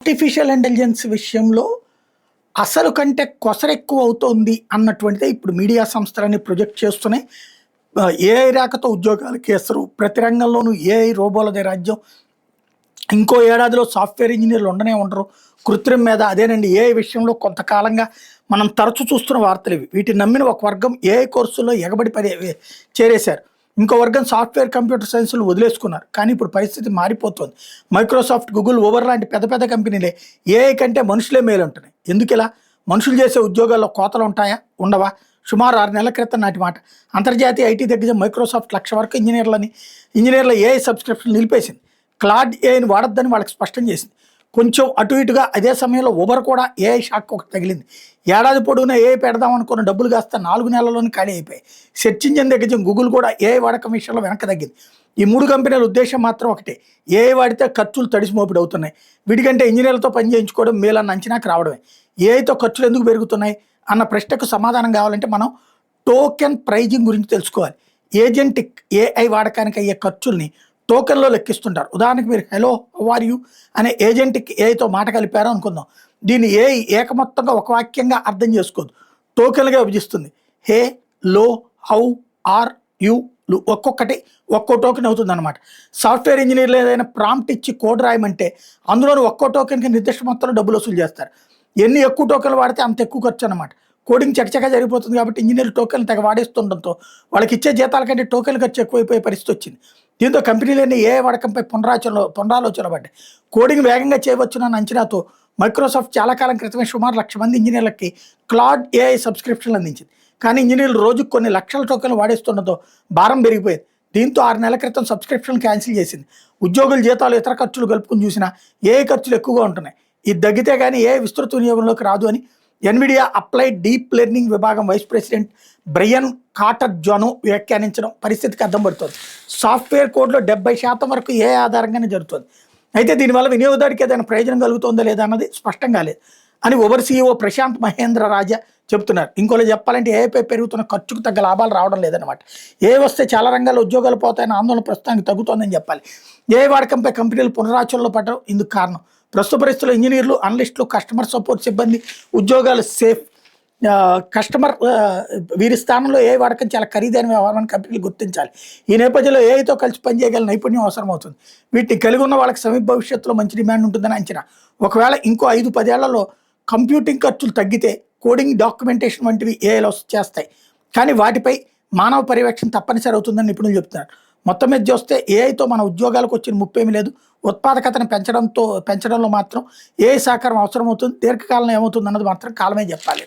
Artificial intelligence విషయంలో అసలు కంటే కొసరెక్కువ అవుతోంది అన్నటువంటిదే ఇప్పుడు మీడియా సంస్థలన్నీ ప్రొజెక్ట్ చేస్తున్నాయి. ఏఐ రాకతో ఉద్యోగాలకి ఎసరు, ప్రతి రంగంలోనూ ఏఐ రోబోలదే రాజ్యం. ఇంకో ఏడాదిలో సాఫ్ట్వేర్ ఇంజనీర్లు ఉండనే ఉండరు. కృత్రిమ మీద అదేనండి ఏఐ విషయంలో కొంతకాలంగా మనం తరచూ చూస్తున్న వార్తలు ఇవి. వీటిని నమ్మిన ఒక వర్గం ఏఐ కోర్సుల్లో ఎగబడి చేరేశారు. ఇంకో వర్గం సాఫ్ట్వేర్ కంప్యూటర్ సైన్స్లు వదిలేసుకున్నారు. కానీ ఇప్పుడు పరిస్థితి మారిపోతుంది. మైక్రోసాఫ్ట్, గూగుల్, ఓవర్ లాంటి పెద్ద పెద్ద కంపెనీలే ఏఐ కంటే మనుషులే మేలు అంటున్నాయి. ఎందుకు ఇలా? మనుషులు చేసే ఉద్యోగాల్లో కోతలు ఉంటాయా, ఉండవా? సుమారు 6 నెలల క్రితం నాటి మాట. అంతర్జాతీయ ఐటీ దిగ్గజం మైక్రోసాఫ్ట్ 1,00,000 వరకు ఇంజనీర్ల ఏఐ సబ్స్క్రిప్షన్ నిలిపేసింది. క్లాడ్ ఏఐని వాడొద్దని వాళ్ళకి స్పష్టం చేసింది. కొంచెం అటు ఇటుగా అదే సమయంలో ఉబర్ కూడా ఏఐ షాక్ ఒకటి తగిలింది. ఏడాది పొడవునా ఏఐ పెడదాం అనుకున్న డబ్బులు కాస్త 4 నెలల్లోనే ఖాళీ అయిపోయాయి. సెర్చ్ ఇంజిన్ దిగ్గజం గూగుల్ కూడా ఏఐ వాడకం విషయంలో వెనక తగ్గింది. ఈ 3 కంపెనీల ఉద్దేశం మాత్రం ఒకటే, ఏఐ వాడితే ఖర్చులు తడిసి మోపిడి అవుతున్నాయి. వీటికంటే ఇంజనీర్లతో పని చేయించుకోవడం మేలన్న అంచనాకు రావడమే. ఏఐతో ఖర్చులు ఎందుకు పెరుగుతున్నాయి అన్న ప్రశ్నకు సమాధానం కావాలంటే మనం టోకెన్ ప్రైజింగ్ గురించి తెలుసుకోవాలి. ఏజెంటిక్ ఏఐ వాడకానికి అయ్యే ఖర్చుల్ని టోకెన్లో లెక్కిస్తుంటారు. ఉదాహరణకు మీరు హలో, హౌ ఆర్ యూ అనే ఏజెంట్కి ఏఐతో మాట కలిపారు అనుకుందాం. దీన్ని ఏఐ ఏకమొత్తంగా ఒక వాక్యంగా అర్థం చేసుకోదు, టోకెన్లుగా విభజిస్తుంది. హే, లో, హౌ, ఆర్, యూలు ఒక్కొక్కటి ఒక్కో టోకెన్ అవుతుంది అనమాట. సాఫ్ట్వేర్ ఇంజనీర్లు ఏదైనా ప్రాంప్ట్ ఇచ్చి కోడ్ రాయమంటే అందులోని ఒక్కో టోకెన్కి నిర్దిష్ట మొత్తంలో డబ్బులు వసూలు చేస్తారు. ఎన్ని ఎక్కువ టోకెన్లు వాడితే అంత ఎక్కువ ఖర్చు అనమాట. కోడింగ్ చకచకా జరిగిపోతుంది కాబట్టి ఇంజనీర్లు టోకెన్లు తెగ వాడేస్తుండడంతో వాళ్ళకి ఇచ్చే జీతాల కంటే టోకెన్లు ఖర్చు ఎక్కువైపోయే పరిస్థితి వచ్చింది. దీంతో కంపెనీలన్నీ ఏఐ వాడకంపై పునరాలోచన పడ్డాయి. కోడింగ్ వేగంగా చేయవచ్చునన్న అంచనాతో మైక్రోసాఫ్ట్ చాలా కాలం క్రితమే సుమారు 1,00,000 మంది ఇంజనీర్లకి క్లాడ్ ఏఐ సబ్స్క్రిప్షన్లు అందించింది. కానీ ఇంజనీర్లు రోజుకు కొన్ని లక్షల టోకెన్లు వాడేస్తుండటంతో భారం పెరిగిపోయేది. దీంతో 6 నెలల క్రితం సబ్స్క్రిప్షన్ క్యాన్సిల్ చేసింది. ఉద్యోగుల జీతాలు, ఇతర ఖర్చులు కలుపుకుని చూసినా ఏఐ ఖర్చులు ఎక్కువగా ఉంటున్నాయి. ఇది తగ్గితే కానీ ఏఐ విస్తృత వినియోగంలోకి రాదు అని ఎన్విడియా అప్లైడ్ డీప్ లెర్నింగ్ విభాగం వైస్ ప్రెసిడెంట్ బ్రయన్ కాటర్జానో వ్యాఖ్యానించడం పరిస్థితికి అర్థం పడుతుంది. సాఫ్ట్వేర్ కోడ్లో 70% వరకు ఏఐ ఆధారంగానే జరుగుతుంది. అయితే దీనివల్ల వినియోగదారుడికి ఏదైనా ప్రయోజనం కలుగుతుందా లేదా అన్నది స్పష్టంగా లేదు అని ఓవర్ సీఈఓ ప్రశాంత్ మహేంద్ర రాజా చెప్తున్నారు. ఇంకోలా చెప్పాలంటే ఏఐపై పెరుగుతున్న ఖర్చుకు తగ్గ లాభాలు రావడం లేదన్నమాట. ఏఐ వస్తే చాలా రంగాల్లో ఉద్యోగాలు పోతాయన్న ఆందోళన ప్రస్తుతానికి తగ్గుతోందని చెప్పాలి. ఏఐ వాడకంపై కంపెనీలు పునరాచరణలో పడడం ఇందుకు కారణం. ప్రస్తుత పరిస్థితుల్లో ఇంజనీర్లు, అనలిస్టులు, కస్టమర్ సపోర్ట్ సిబ్బంది ఉద్యోగాలు సేఫ్. వీరి స్థానంలో ఏఐ వాడకం చాలా ఖరీదైన వ్యవహారాన్ని కంపెనీలు గుర్తించాలి. ఈ నేపథ్యంలో ఏఐతో కలిసి పనిచేయగల నైపుణ్యం అవసరం అవుతుంది. వీటిని కలిగి ఉన్న వాళ్ళకి సమీప భవిష్యత్తులో మంచి డిమాండ్ ఉంటుందని అంచనా. ఒకవేళ ఇంకో 5-10 ఏళ్లలో కంప్యూటింగ్ ఖర్చులు తగ్గితే కోడింగ్, డాక్యుమెంటేషన్ వంటివి ఏఐలో చేస్తాయి. కానీ వాటిపై మానవ పర్యవేక్షణ తప్పనిసరి అవుతుందని నిపుణులు చెప్తున్నారు. మొత్తం మీద చూస్తే ఏఐతో మన ఉద్యోగాలకు వచ్చిన ముప్పేమీ లేదు. ఉత్పాదకతను పెంచడంలో మాత్రం ఏఐ సహకారం అవసరం అవుతుంది. దీర్ఘకాలంలో ఏమవుతుంది అన్నది మాత్రం కాలమే చెప్పాలి.